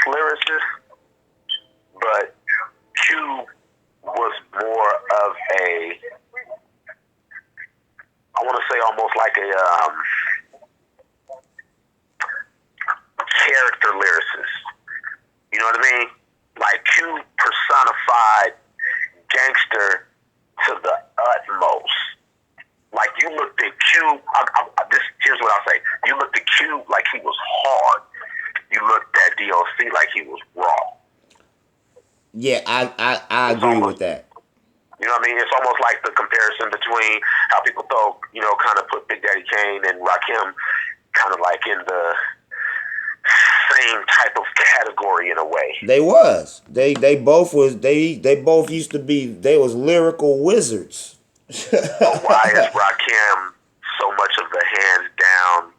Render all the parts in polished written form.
lyricist, but Q was more of a, I want to say almost like a character lyricist. You know what I mean? Like Q personified gangster to the utmost. Like you looked at Q, here's what I'll say. You looked at Q like he was hard. You looked at DOC like he was raw. Yeah, I agree with that. You know what I mean? It's almost like the comparison between how people throw, kind of put Big Daddy Kane and Rakim kind of like in the same type of category in a way. They both used to be, they was lyrical wizards. But why is Rakim so much of the hands down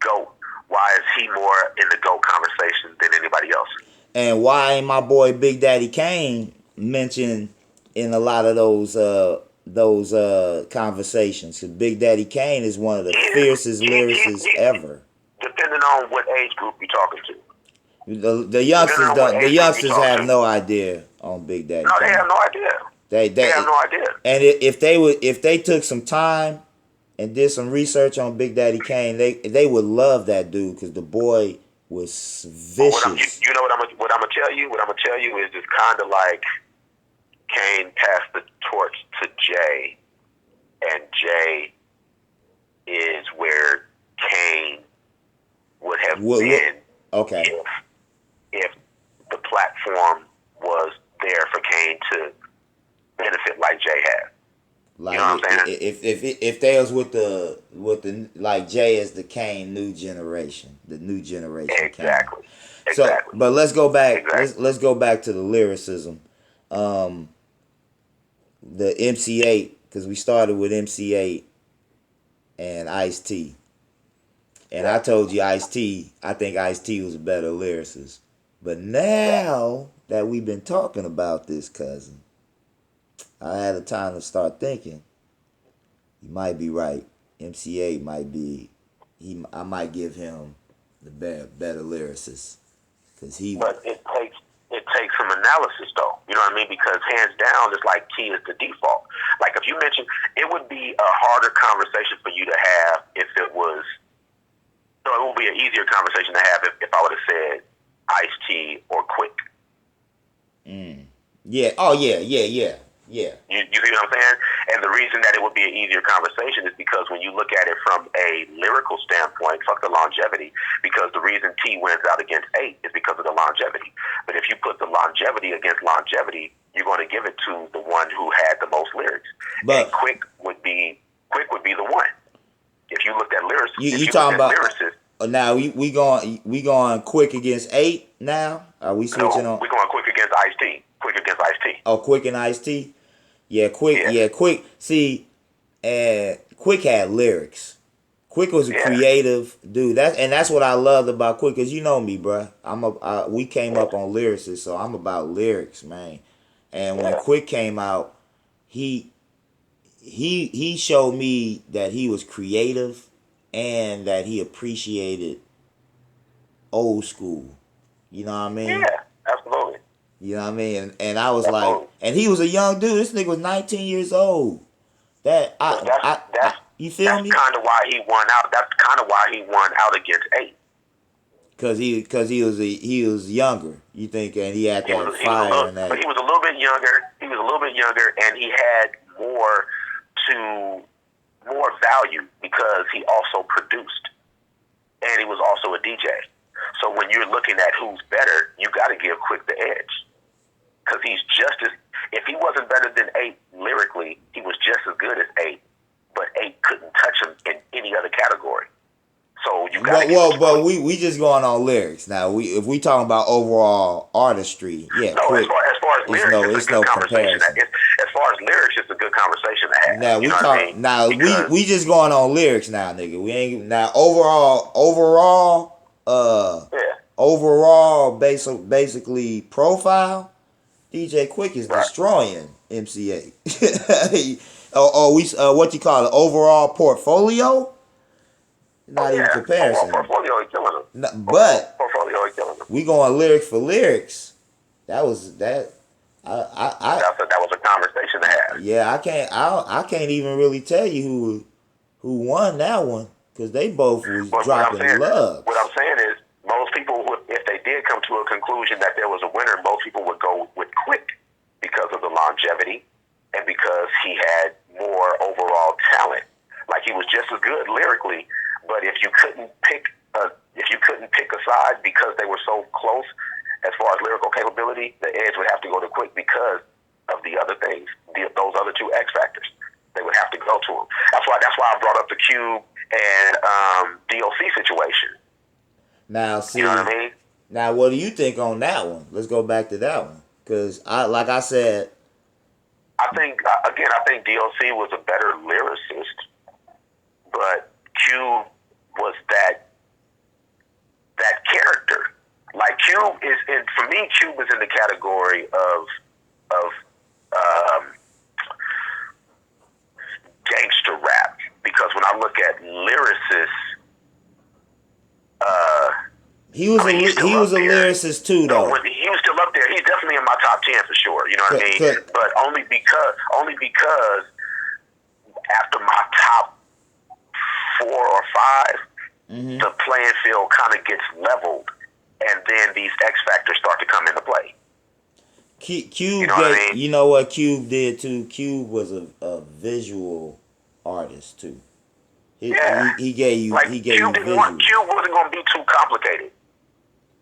GOAT? Why is he more in the GOAT conversation than anybody else? And why ain't my boy Big Daddy Kane mentioned in a lot of those conversations? Because Big Daddy Kane is one of the fiercest lyricists ever. Depending on what age group you're talking to. The youngsters have no idea on Big Daddy. No, they have no idea. They have no idea. And if they took some time and did some research on Big Daddy Kane, they would love that dude because the boy was vicious. You know what I'm gonna tell you? What I'm gonna tell you is it's kind of like Kane passed the torch to Jay, and Jay is where Kane would have been. Okay. If the platform was there for Kane to benefit like Jay had. Like, you know what I'm saying? If they was with the like Jay as the Kane new generation, the new generation. Exactly. Kane. Exactly. So, but let's go back. Let's go back to the lyricism. The MC8, because we started with MC8 and Ice-T. And I told you Ice-T, I think Ice-T was a better lyricist. But now that we've been talking about this, cousin, I had a time to start thinking. You might be right. MC8 might be. I might give him the better lyricist, because he. But it takes some analysis, though. You know what I mean? Because hands down, it's like T is the default. Like if you mentioned, it would be a harder conversation for you to have if it was. So it would be an easier conversation to have if I would have said Ice-T or Quick. Yeah. Oh yeah. You see what I'm saying? And the reason that it would be an easier conversation is because when you look at it from a lyrical standpoint, fuck the longevity, because the reason T wins out against 8 is because of the longevity. But if you put the longevity against longevity, you're going to give it to the one who had the most lyrics. And Quick would be the one. If you looked at lyrics, you talking about lyricists. Now we going Quick against 8 now? Are we switching on? We're going Quick against Ice-T. Quick against Ice-T. Oh, Quick and Ice-T? Yeah, Quick. Yeah, Quick. See, Quick had lyrics. Quick was a creative dude. That's what I loved about Quick, cause you know me, bruh. We came up on lyricists, so I'm about lyrics, man. And when Quick came out, he showed me that he was creative and that he appreciated old school. You know what I mean? Yeah, absolutely. You know what I mean? And I was like, and he was a young dude. This nigga was 19 years old. You feel me? That's kind of why he won out. That's kind of why he won out against 8. Cause he was younger. You think, and he had that fire and that. But he was a little bit younger. And he had more value because he also produced, and he was also a DJ. So when you're looking at who's better, you got to give Quick the edge. Because he's just as, if he wasn't better than 8 lyrically, he was just as good as 8. But 8 couldn't touch him in any other category. So you got to. But we just going on lyrics now. If we talking about overall artistry, yeah. No, Quick, as far as lyrics, it's a good conversation. Comparison. As far as lyrics, it's a good conversation to have. Now we talk. Now we just going on lyrics now, nigga. We ain't now overall. Overall, basically profile, DJ Quick is destroying MC8. What you call it? Overall portfolio? Not even comparison. Portfolio is killing him. But We going lyrics for lyrics. That was that. That was a conversation to have. Yeah, I can't even really tell you who won that one because they both was dropping love. What I'm saying is, most people would, if they did come to a conclusion that there was a winner, most people would go with Quick because of the longevity and because he had more overall talent. Like, he was just as good lyrically, but if you couldn't pick a side because they were so close as far as lyrical capability, the edge would have to go to Quick because of the other things, those other two X factors. They would have to go to him. That's why I brought up the Cube and DOC situation. Now, see, you know what I mean? Now, what do you think on that one? Let's go back to that one because like I said, I think DOC was a better lyricist, but Cube was that character. Like, Cube is for me, Cube is in the category of gangster rap, because when I look at lyricists, he was a lyricist too, though. No, he was still up there. He's definitely in my top 10 for sure. You know what I mean? But only because after my top 4 or 5, the playing field kind of gets leveled, and then these X factors start to come into play. Cube, you know what Cube did too? Cube was a visual artist too. He gave you Cube visual. Cube wasn't going to be too complicated.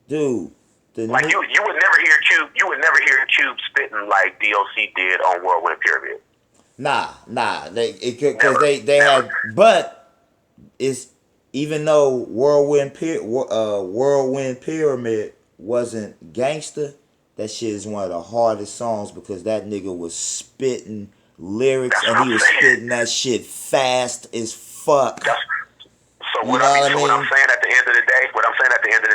Dude, you would never hear Cube. You would never hear Cube spitting like DOC did on Whirlwind Pyramid. Nah, because they had, but it's even though Whirlwind Pyramid wasn't gangster, that shit is one of the hardest songs because that nigga was spitting lyrics and he was spitting that shit fast as fuck. What I'm saying at the end of the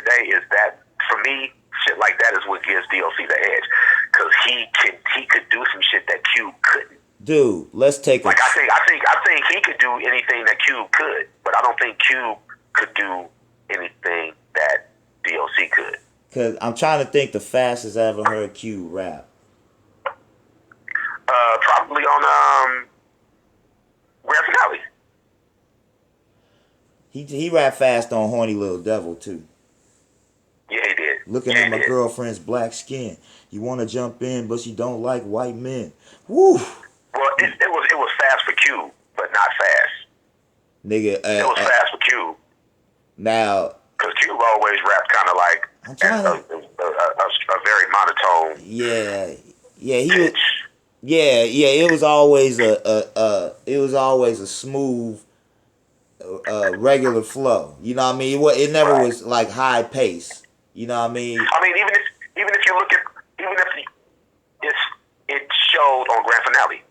day is that for me, shit like that is what gives DOC the edge, because he could do some shit that Cube couldn't. Dude, let's take I think he could do anything that Cube could, but I don't think Cube could do anything that DOC could. Cause I'm trying to think the fastest I ever heard Cube rap. Probably on Grand Finale. He rap fast on Horny Little Devil too. Yeah, he did. Looking at my girlfriend's black skin. You want to jump in, but you don't like white men. Woo. Well, it was fast for Cube, but not fast. Nigga, it was fast for Cube. Now, because Cube always rapped kind of like a very monotone. Yeah, he was. Yeah, it was always a smooth, regular flow. You know what I mean? It never was like high pace. You know what I mean? I mean, even if you look at it showed on Grand Finale.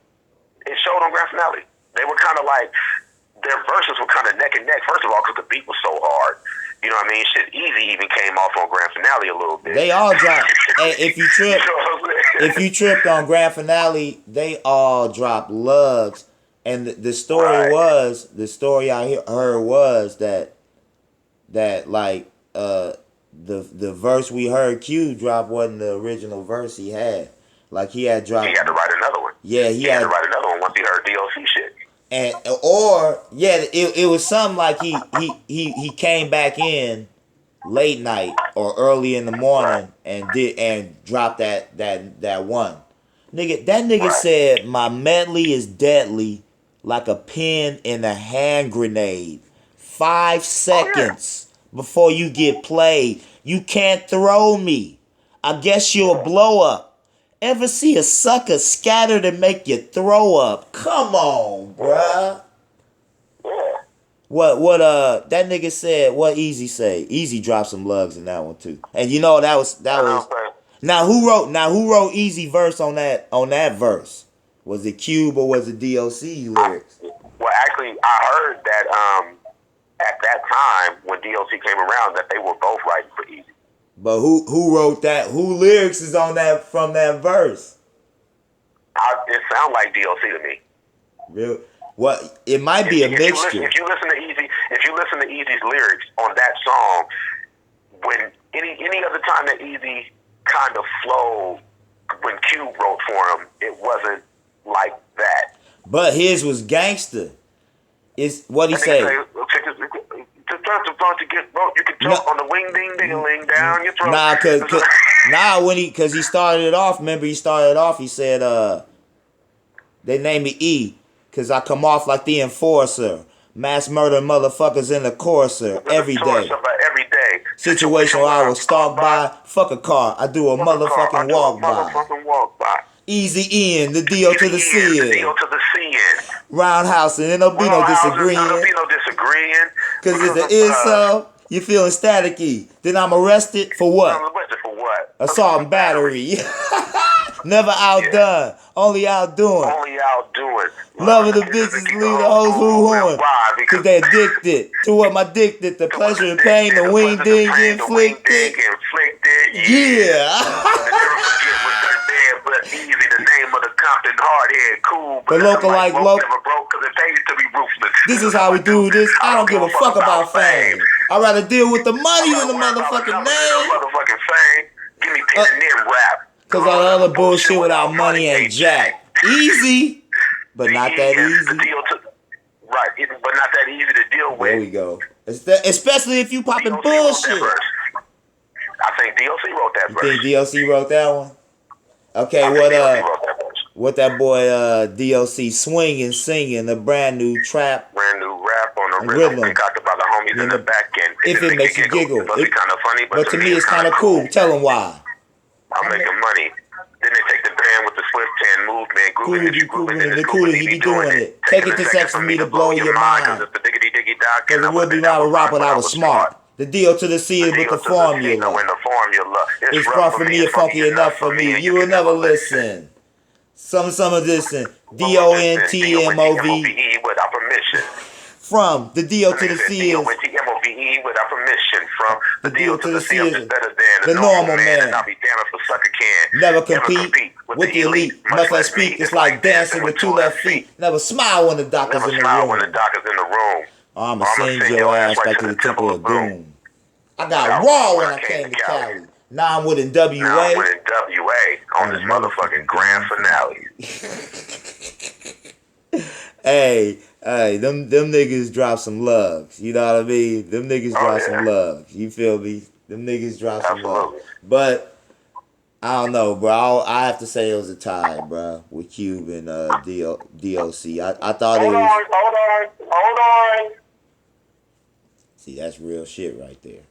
It showed on Grand Finale. They were kind of like, their verses were kind of neck and neck. First of all, because the beat was so hard. You know what I mean? Shit, Easy even came off on Grand Finale a little bit. They all dropped. Hey, if you tripped on Grand Finale, they all dropped lugs. And the story I heard was that like the verse we heard Q drop wasn't the original verse he had. Like he had dropped. He had to write another one. Yeah, he had to write another one once he heard DOC shit. And it was something like he came back in late night or early in the morning and dropped that one. That nigga said my medley is deadly like a pin in a hand grenade. 5 seconds before you get played. You can't throw me. I guess you'll blow up. Ever see a sucker scattered and make you throw up? Come on, bruh. What that nigga said, what Easy say? Easy dropped some lugs in that one too. And you know that was Now who wrote Easy verse on that verse? Was it Cube or was it DOC lyrics? Well, actually I heard that at that time when DOC came around that they were both writing for Easy. But who wrote that? Who lyrics is on that from that verse? It sounds like DOC to me. Real? What? It might be a mixture. If you listen to Easy's lyrics on that song, when any other time that Easy kind of flowed when Cube wrote for him, it wasn't like that. But his was gangster. It's what he say. You can talk on the wing ding ding ling down your throat. Cause he started it off. Remember, he started it off. He said, they named me E, cause I come off like the enforcer. Mass murder motherfuckers in the courser every day. Situation where I was stalked by. Fuck a car. I do a motherfucking walk by. Easy in, the deal to the CN. Roundhouse, and there'll be no disagreeing. Cause if there is so, you feeling staticky. Then I'm arrested for what? Assault and battery. Never outdone. Only outdoing. Loving the bitches, leave the hoes who-hooing. Cause they addicted to what my dick did. The pleasure and pain, the wing ding inflicted. Yeah. Easy, the name of the Compton hardhead, cool, but local like local. Never broke because it pays to be ruthless. This is how we do this. I don't give a fuck about fame. I'd rather deal with the money than the motherfucking name. Give me pen and then rap. Cause all the other bullshit without money ain't jack. Easy, but not that easy. Right, but not that easy to deal with. There we go. Especially if you popping bullshit. I think DLC wrote that verse. You think DLC wrote that one? Okay, what that boy DLC swinging, singing the brand new rap on the rhythm concocted by the homies in the back end. If it makes you giggle, it must be kind of funny, but to me it's kind of cool. Tell them why. I'm making money. Then they take the band with the swift 10 movement, grooving if you grooving, then the cooler he be doing it. Take it to sex for me to blow your mind. Cause it would be not a rap, but I was smart. The deal to the C is with the formula. It's far from me and funky enough for me. You will never listen. Some of this in DONTMOV. Without permission. From the deal to the C is without permission. From the deal to the C is the normal man. I'll be damned if a sucker can. Never compete with the elite. Must I speak? It's like dancing with two left feet. Never smile when the doctor's in the room. I'ma send your ass back to the temple of doom. I got raw when I came to Cali. Now I'm with NWA. On this motherfucking grand finale. Hey, them niggas drop some lugs. You know what I mean? Them niggas drop some lugs. You feel me? Them niggas drop some lugs. But I don't know, bro. I have to say it was a tie, bro, with Cube and DOC. I thought it was. Hold on. See, that's real shit right there.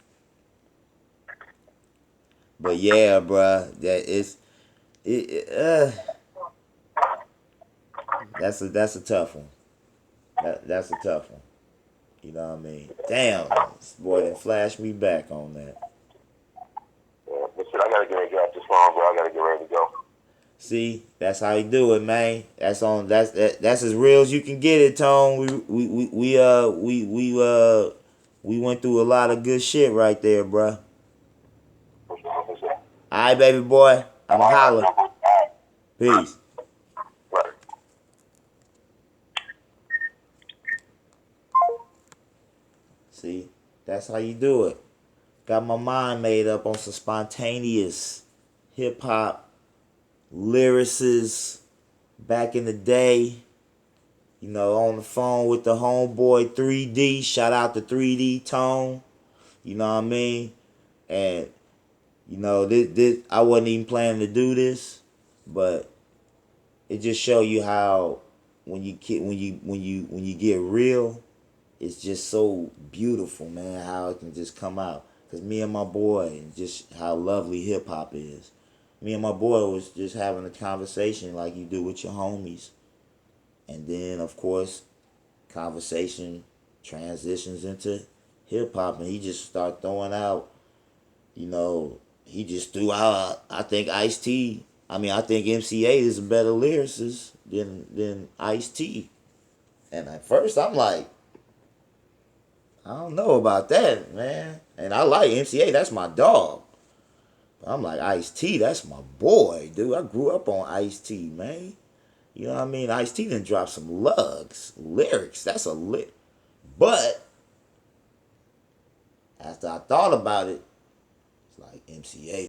But yeah, bruh, that's a tough one. That's a tough one. You know what I mean? Damn, this boy done flashed me back on that. Yeah, but shit, I gotta get ready to get off this phone, bro. I gotta get ready to go. See, that's how you do it, man. That's as real as you can get it, Tone. We went through a lot of good shit right there, bruh. Alright, baby boy. I'ma holler. Peace. See, that's how you do it. Got my mind made up on some spontaneous hip-hop lyricists back in the day. You know, on the phone with the homeboy 3D. Shout out to 3D Tone. You know what I mean? And you know, this I wasn't even planning to do this, but it just show you how when you get real, it's just so beautiful, man. How it can just come out. Cause me and my boy, and just how lovely hip hop is. Me and my boy was just having a conversation like you do with your homies, and then of course, conversation transitions into hip hop, and he just started throwing out, you know. He just threw out, I think Ice-T. I think MC8 is a better lyricist than Ice-T. And at first I'm like, I don't know about that, man. And I like MC8, that's my dog. But I'm like, Ice-T, that's my boy, dude. I grew up on Ice-T, man. You know what I mean? Ice-T done dropped some lyrics. That's a lit. But after I thought about it, like MCA.